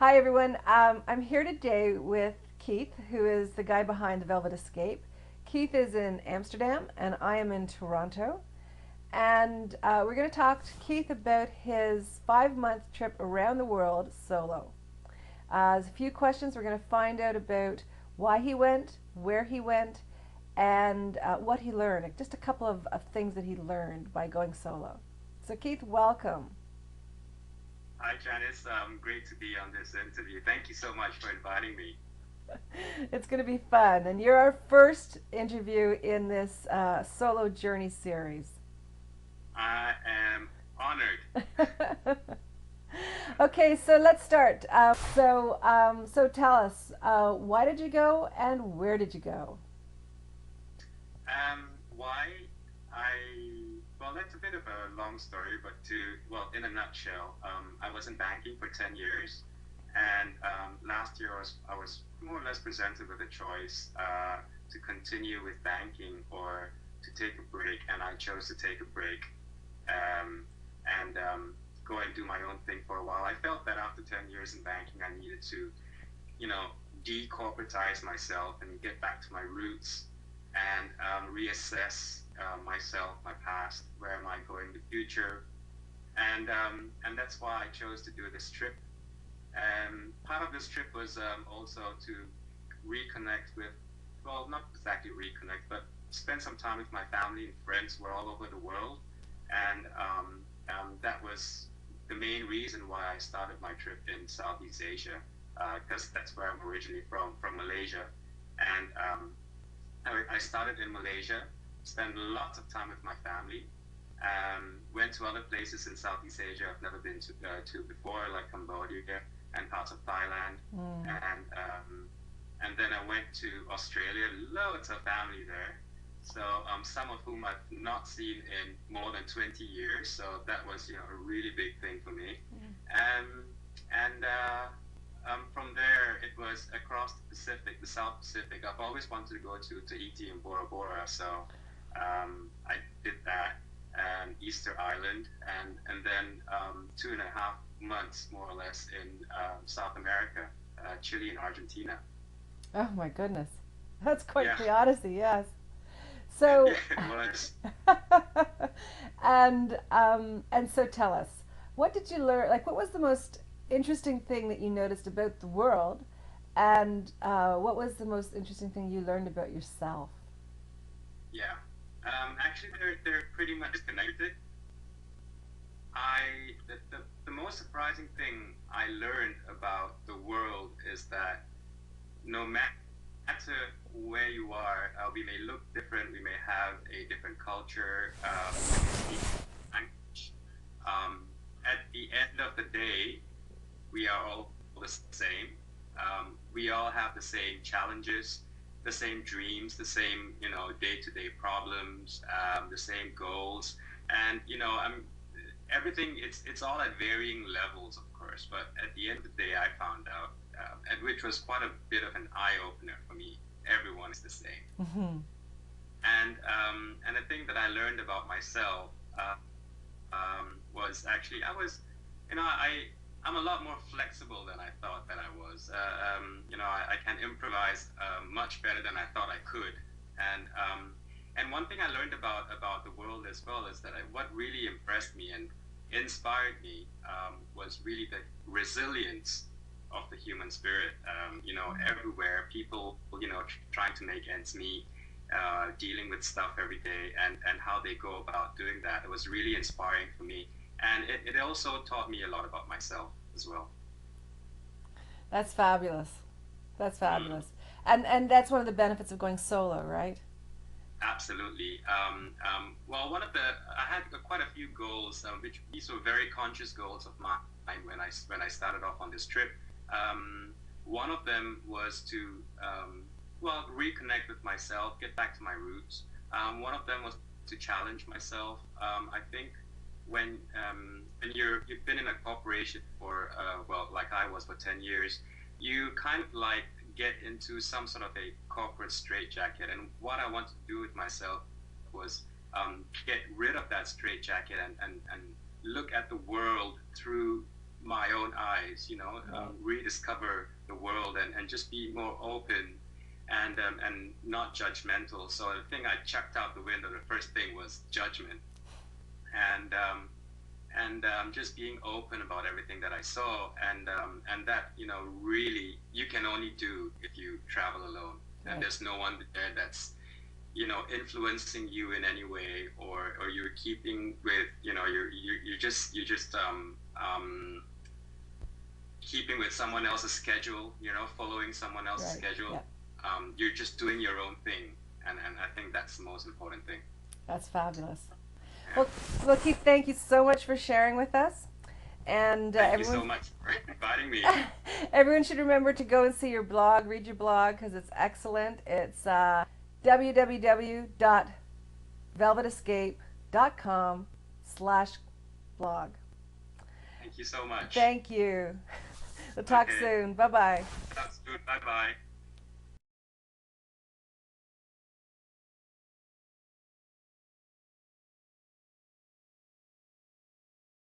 Hi, everyone. I'm here today with Keith, who is the guy behind the Velvet Escape. Keith is in Amsterdam, and I am in Toronto. And we're going to talk to Keith about his 5 month trip around the world solo. There's a few questions we're going to find out about why he went, where he went, and what he learned. Just a couple of things that he learned by going solo. So, Keith, welcome. Hi, Janice. Great to be on this interview. Thank you so much for inviting me. It's going to be fun. And you're our first interview in this solo journey series. I am honored. Okay, so let's start. So tell us, why did you go and where did you go? Why? Well, that's a bit of a long story, but in a nutshell, I was in banking for 10 years. And last year I was more or less presented with a choice to continue with banking or to take a break. And I chose to take a break and go and do my own thing for a while. I felt that after 10 years in banking, I needed to, you know, decorporatize myself and get back to my roots and reassess myself, my past, where am I going in the future, and that's why I chose to do this trip. And part of this trip was also to reconnect with, well, not exactly reconnect, but spend some time with my family and friends who are all over the world, and that was the main reason why I started my trip in Southeast Asia, because that's where I'm originally from Malaysia, and I started in Malaysia, spent lots of time with my family, went to other places in Southeast Asia I've never been to before, like Cambodia and parts of Thailand, Mm. and then I went to Australia, loads of family there. So some of whom I've not seen in more than 20 years. So that was a really big thing for me. Um, and from there, it was across the Pacific, the South Pacific. I've always wanted to go to Tahiti and Bora Bora, so I did that, and Easter Island, and then 2.5 months more or less in South America, Chile and Argentina. Oh my goodness, that's quite Yeah, the odyssey. Yes. yeah, So, it was. and so tell us, what did you learn? Like, what was the most interesting thing that you noticed about the world, and what was the most interesting thing you learned about yourself? Yeah. Actually, they're pretty much connected. The most surprising thing I learned about the world is that no matter where you are, we may look different, we may have a different culture, we may speak language. At the end of the day, we are all the same. We all have the same challenges, the same dreams, the same day-to-day problems, the same goals, and everything. It's all at varying levels, of course. But at the end of the day, I found out, and which was quite a bit of an eye opener for me. Everyone is the same, Mm-hmm. and the thing that I learned about myself was actually I'm a lot more flexible than I thought that I was. I can improvise much better than I thought I could. And one thing I learned about the world as well is that what really impressed me and inspired me was really the resilience of the human spirit. Everywhere people, trying to make ends meet, dealing with stuff every day, and how they go about doing that. It was really inspiring for me, and it also taught me a lot about myself as well. That's fabulous. That's Mm, fabulous. And that's one of the benefits of going solo, right? absolutely. Well, I had quite a few goals, which these were very conscious goals of mine when I started off on this trip. One of them was to well, reconnect with myself, get back to my roots. One of them was to challenge myself. I think when you've been in a corporation for well, like I was for 10 years, you kind of like get into some sort of a corporate straitjacket. And what I wanted to do with myself was get rid of that straitjacket and look at the world through my own eyes, Right. rediscover the world and just be more open and not judgmental. So the thing I chucked out the window, the first thing was judgment, and just being open about everything that I saw, and that really you can only do if you travel alone, and Right. there's no one there that's influencing you in any way, or you're keeping with you're just keeping with someone else's schedule, following someone else's Right. schedule. Yep. You're just doing your own thing, and I think that's the most important thing. That's fabulous. Yeah. Well, well, Keith, thank you so much for sharing with us. And Thank you so everyone, much for inviting me. everyone should remember to go and see your blog, read your blog because it's excellent. It's www.velvetescape.com/blog. Thank you so much. Thank you. We'll talk Okay, soon. Bye bye. that's good. Bye bye.